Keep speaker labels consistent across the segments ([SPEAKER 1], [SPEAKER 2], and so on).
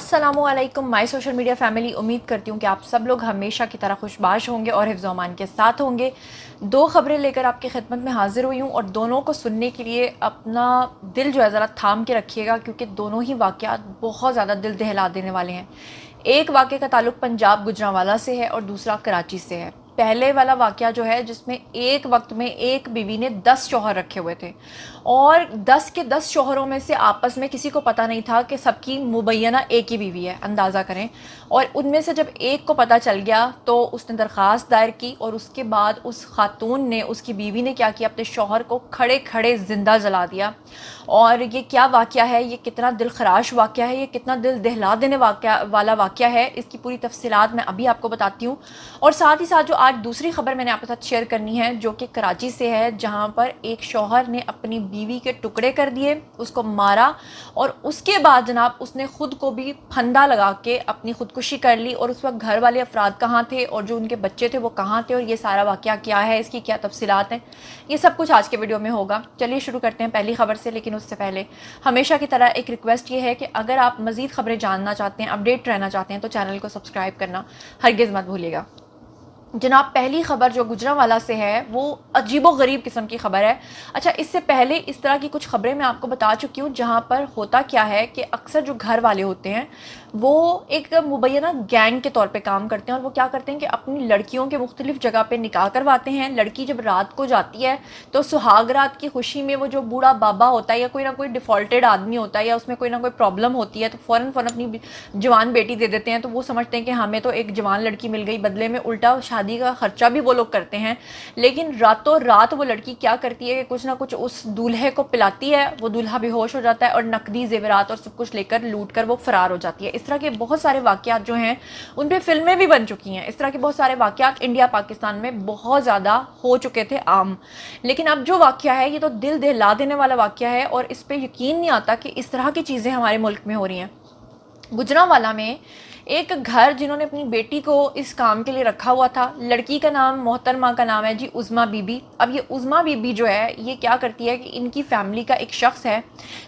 [SPEAKER 1] अस्सलाम वालेकुम my social media family. उम्मीद करती हूँ कि आप सब लोग हमेशा की तरह खुशबाश होंगे और हिफ्ज़ अमान के साथ होंगे। दो ख़बरें लेकर आपकी खिदमत में हाज़िर हुई हूँ और दोनों को सुनने के लिए अपना दिल जो है ज़रा थाम के रखिएगा, क्योंकि दोनों ही वाक़यात बहुत ज़्यादा दिल दहला देने वाले हैं। एक वाक़े का ताल्लुक़ पंजाब गुजरांवाला से है और दूसरा कराची से है। पहले वाला वाक़या जो है, जिसमें एक वक्त में एक बीवी ने 10 शौहर रखे हुए थे और 10 के 10 शौहरों में से आपस में किसी को पता नहीं था कि सबकी मुबैना एक ही बीवी है, अंदाज़ा करें। और उनमें से जब एक को पता चल गया तो उसने दरख्वास्त दायर की और उसके बाद उस खातून ने, उसकी बीवी ने क्या किया, अपने शौहर को खड़े खड़े ज़िंदा जला दिया। और ये क्या वाक़या है, ये कितना दिल खराश वाक़या है, ये कितना दिल दहला देने वाला वाक़या है, इसकी पूरी तफसीलात मैं अभी आपको बताती हूँ। और साथ ही साथ जो आज दूसरी खबर मैंने आपके साथ शेयर करनी है, जो कि कराची से है, जहाँ पर एक शौहर ने अपनी बीवी के टुकड़े कर दिए, उसको मारा और उसके बाद जनाब उसने ख़ुद को भी फंदा लगा के अपनी ख़ुदकुशी कर ली। और उस वक्त घर वाले अफराद कहाँ थे और जो उनके बच्चे थे वो कहाँ थे और ये सारा वाक़या क्या है, इसकी क्या तफसीलात हैं, ये सब कुछ आज के वीडियो में होगा। चलिए शुरू करते हैं पहली खबर से। लेकिन उससे पहले हमेशा की तरह एक रिक्वेस्ट ये है कि अगर आप मज़ीद खबरें जानना चाहते हैं, अपडेट रहना चाहते हैं, तो चैनल को सब्सक्राइब करना हरगिज़ मत भूलिएगा। जनाब पहली ख़बर जो गुजरांवाला से है वो अजीबो गरीब किस्म की ख़बर है। अच्छा, इससे पहले इस तरह की कुछ ख़बरें मैं आपको बता चुकी हूँ, जहाँ पर होता क्या है कि अक्सर जो घर वाले होते हैं वो एक मुबैना गैंग के तौर पे काम करते हैं। और वो क्या करते हैं कि अपनी लड़कियों के मुख्तलिफ़ जगह पे निकाह करवाते हैं। लड़की जब रात को जाती है तो सुहाग रात की खुशी में वो जो बूढ़ा बाबा होता है या कोई ना कोई डिफ़ॉल्टेड आदमी होता है या उसमें कोई ना कोई प्रॉब्लम होती है, तो फ़ौरन अपनी जवान बेटी दे देते हैं। तो वो समझते हैं कि हमें तो एक जवान लड़की मिल गई, बदले में उल्टा शादी का खर्चा भी वो लोग करते हैं। लेकिन रातों रात वो लड़की क्या करती है कि कुछ ना कुछ उस दूल्हे को पिलाती है, वो दूल्हा बेहोश हो जाता है और नकदी जेवरात और सब कुछ लेकर लूट कर वो फरार हो जाती है। इस तरह के बहुत सारे वाक़यात जो हैं उन पे फिल्में भी बन चुकी हैं। इस तरह के बहुत सारे वाक़यात इंडिया पाकिस्तान में बहुत ज़्यादा हो चुके थे आम। लेकिन अब जो वाक़या है ये तो दिल दहला देने वाला वाक़या है और इस पर यकीन नहीं आता कि इस तरह की चीज़ें हमारे मुल्क में हो रही हैं। गुजरांवाला में एक घर, जिन्होंने अपनी बेटी को इस काम के लिए रखा हुआ था, लड़की का नाम, मोहतरमा का नाम है जी उज़मा बीबी। अब ये उज़मा बीबी जो है ये क्या करती है कि इनकी फैमिली का एक शख्स है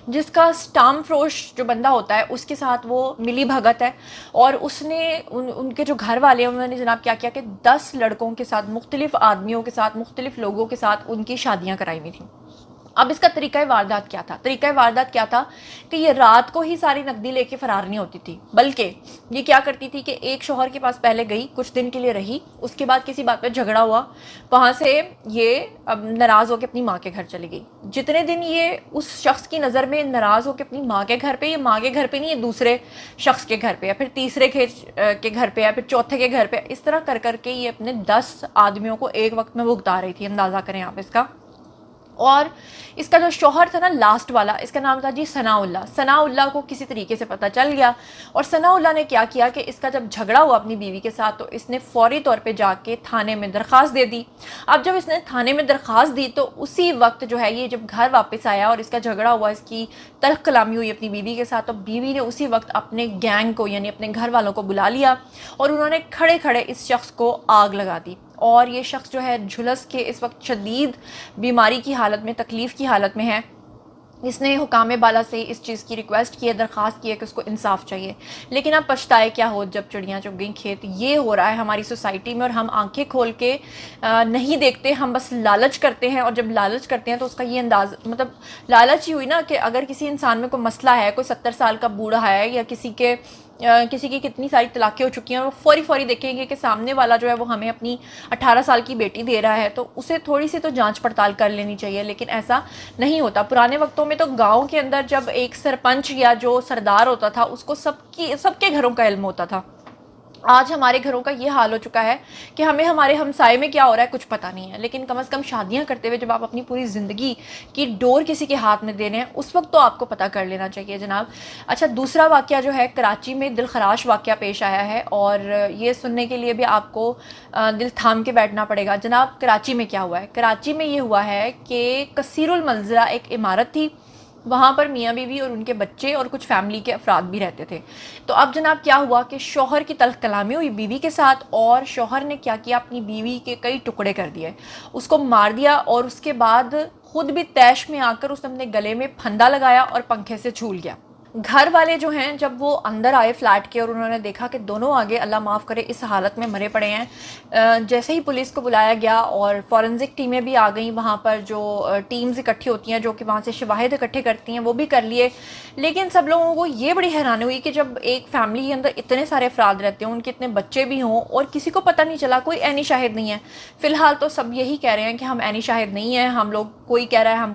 [SPEAKER 1] जिसका स्टाम फरोश जो बंदा होता है उसके साथ वो मिली भगत है। और उसने उनके जो घर वाले हैं उन्होंने जनाब क्या किया कि 10 लड़कों के साथ, मुख्तलिफ़ आदमियों के साथ, मुख्तलिफ़ लोगों के साथ उनकी शादियाँ कराई हुई थी। अब इसका तरीक़ा वारदात क्या था? तरीक़ा वारदात क्या था कि ये रात को ही सारी नकदी लेके फ़रार नहीं होती थी, बल्कि ये क्या करती थी कि एक शौहर के पास पहले गई, कुछ दिन के लिए रही, उसके बाद किसी बात पे झगड़ा हुआ, वहाँ से ये अब नाराज़ होकर अपनी माँ के घर चली गई। जितने दिन ये उस शख्स की नज़र में नाराज़ होकर अपनी माँ के घर पे, ये माँ के घर पे नहीं, ये दूसरे शख्स के घर पे या फिर तीसरे के घर पे या फिर चौथे के घर पे, इस तरह कर करके ये अपने 10 आदमियों को एक वक्त में भुगता रही थी। अंदाज़ा करें आप इसका। और इसका जो शौहर था ना लास्ट वाला, इसका नाम था जी सनाउल्लाह। सनाउल्लाह को किसी तरीके से पता चल गया और सनाउल्लाह ने क्या किया कि इसका जब झगड़ा हुआ अपनी बीवी के साथ तो इसने फौरी तौर पे जाके थाने में दरख्वास्त दे दी। अब जब इसने थाने में दरख्वास्त दी तो उसी वक्त जो है ये जब घर वापस आया और इसका झगड़ा हुआ, इसकी तल्ख कलामी हुई अपनी बीवी के साथ, तो बीवी ने उसी वक्त अपने गैंग को यानी अपने घर वालों को बुला लिया और उन्होंने खड़े खड़े इस शख्स को आग लगा दी। और ये शख्स जो है झुलस के इस वक्त शदीद बीमारी की हालत में, तकलीफ़ की हालत में है। इसने हुकाम बाला से इस चीज़ की रिक्वेस्ट की है, दरख्वास्त की है कि उसको इंसाफ चाहिए। लेकिन अब पछताए क्या हो जब चिड़ियाँ चुग गई खेत। ये हो रहा है हमारी सोसाइटी में और हम आंखें खोल के नहीं देखते, हम बस लालच करते हैं। और जब लालच करते हैं तो उसका ये अंदाज़, मतलब लालच ही हुई ना कि अगर किसी इंसान में कोई मसला है, कोई 70 साल का बूढ़ा है या किसी की कितनी सारी तलाक़ें हो चुकी हैं, वो फौरी देखेंगे कि सामने वाला जो है वो हमें अपनी 18 साल की बेटी दे रहा है, तो उसे थोड़ी सी तो जांच पड़ताल कर लेनी चाहिए। लेकिन ऐसा नहीं होता। पुराने वक्तों में तो गांव के अंदर जब एक सरपंच या जो सरदार होता था उसको सबके घरों का इल्म होता था। आज हमारे घरों का ये हाल हो चुका है कि हमें हमारे हमसाए में क्या हो रहा है कुछ पता नहीं है। लेकिन कम से कम शादियां करते हुए जब आप अपनी पूरी ज़िंदगी की डोर किसी के हाथ में दे रहे हैं उस वक्त तो आपको पता कर लेना चाहिए जनाब। अच्छा, दूसरा वाक़या जो है कराची में दिल खराश वाक़या पेश आया है और ये सुनने के लिए भी आपको दिल थाम के बैठना पड़ेगा। जनाब कराची में क्या हुआ है? कराची में ये हुआ है कि कसीरुल मंज़रा एक इमारत थी, वहाँ पर मियाँ बीवी और उनके बच्चे और कुछ फैमिली के अफराद भी रहते थे। तो अब जनाब क्या हुआ कि शौहर की तल्ख कलामी हुई बीवी के साथ और शौहर ने क्या किया, अपनी बीवी के कई टुकड़े कर दिए, उसको मार दिया और उसके बाद खुद भी तैश में आकर उसने अपने गले में फंदा लगाया और पंखे से झूल गया। گھر والے جو ہیں جب وہ اندر آئے فلیٹ کے اور انہوں نے دیکھا کہ دونوں آگے اللہ معاف کرے اس حالت میں مرے پڑے ہیں، جیسے ہی پولیس کو بلایا گیا اور فورنزک ٹیمیں بھی آ گئیں وہاں پر، جو ٹیمز اکٹھی ہوتی ہیں جو کہ وہاں سے شواہد اکٹھے کرتی ہیں، وہ بھی کر لیے. لیکن سب لوگوں کو یہ بڑی حیرانی ہوئی کہ جب ایک فیملی کے اندر اتنے سارے افراد رہتے ہیں، ان کے اتنے بچے بھی ہوں اور کسی کو پتہ نہیں چلا، کوئی عینی شاہد نہیں ہے. فی الحال تو سب یہی کہہ رہے ہیں کہ ہم عینی شاہد نہیں ہیں، ہم لوگ، کوئی کہہ رہا ہے ہم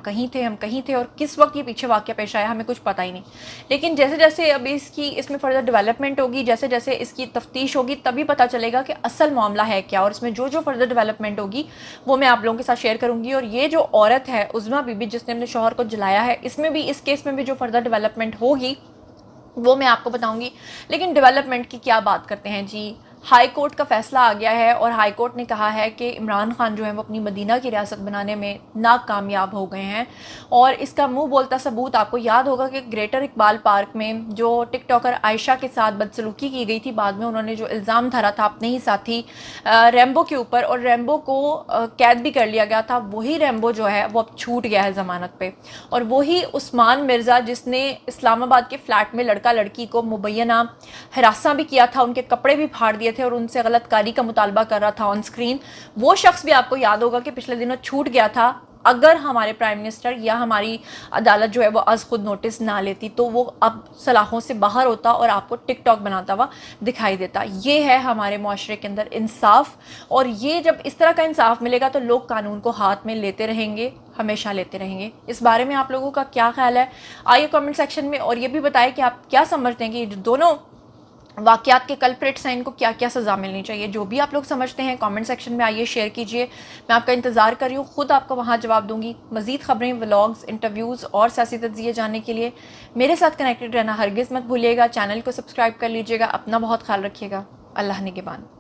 [SPEAKER 1] کہیں تھے اور کس وقت یہ پیچھے واقعہ پیش آیا ہمیں کچھ پتہ ہی نہیں. لیکن جیسے جیسے ابھی اس میں فردر ڈیولپمنٹ ہوگی، جیسے جیسے اس کی تفتیش ہوگی، تبھی پتہ چلے گا کہ اصل معاملہ ہے کیا، اور اس میں جو فردر ڈیولپمنٹ ہوگی وہ میں آپ لوگوں کے ساتھ شیئر کروں گی. اور یہ جو عورت ہے عظمیٰ بی بی جس نے اپنے شوہر کو جلایا ہے، اس میں بھی، اس کیس میں بھی جو فردر ڈیولپمنٹ ہوگی وہ میں آپ کو بتاؤں گی. لیکن ڈیولپمنٹ کی کیا بات کرتے ہیں جی. ہائی کورٹ کا فیصلہ آ گیا ہے اور ہائی کورٹ نے کہا ہے کہ عمران خان جو ہیں وہ اپنی مدینہ کی ریاست بنانے میں ناکامیاب ہو گئے ہیں. اور اس کا منہ بولتا ثبوت آپ کو یاد ہوگا کہ گریٹر اقبال پارک میں جو ٹک ٹاکر عائشہ کے ساتھ بدسلوکی کی گئی تھی، بعد میں انہوں نے جو الزام دھرا تھا اپنے ہی ساتھی ریمبو کے اوپر، اور ریمبو کو قید بھی کر لیا گیا تھا، وہی ریمبو جو ہے وہ اب چھوٹ گیا ہے ضمانت پہ. اور وہی عثمان مرزا جس نے اسلام آباد کے فلیٹ میں لڑکا لڑکی کو مبینہ ہراساں بھی کیا تھا، ان کے کپڑے بھی پھاڑ دیے تھے اور ان سے غلط کاری کا مطالبہ کر رہا تھا آن اسکرین، وہ شخص بھی آپ کو یاد ہوگا کہ پچھلے دنوں چھوٹ گیا تھا. اگر ہمارے پرائم منسٹر یا ہماری عدالت جو ہے وہ از خود نوٹس نہ لیتی تو وہ اب سلاخوں سے باہر ہوتا اور آپ کو ٹک ٹاک بناتا ہوا دکھائی دیتا. یہ ہے ہمارے معاشرے کے اندر انصاف، اور یہ جب اس طرح کا انصاف ملے گا تو لوگ قانون کو ہاتھ میں لیتے رہیں گے، ہمیشہ لیتے رہیں گے. اس بارے میں آپ لوگوں کا کیا خیال ہے؟ آئیے کامنٹ سیکشن میں، اور یہ بھی بتائیں کہ آپ کیا سمجھتے ہیں کہ یہ جو دونوں واقعات کے کلپریٹس ہیں ان کو کیا کیا سزا ملنی چاہیے. جو بھی آپ لوگ سمجھتے ہیں کامنٹ سیکشن میں آئیے شیئر کیجئے، میں آپ کا انتظار کر رہی ہوں، خود آپ کو وہاں جواب دوں گی. مزید خبریں، ولاگز، انٹرویوز اور سیاسی تجزیے جاننے کے لیے میرے ساتھ کنیکٹڈ رہنا ہرگز مت بھولیے گا. چینل کو سبسکرائب کر لیجئے گا. اپنا بہت خیال رکھیے گا. اللہ نگہبان.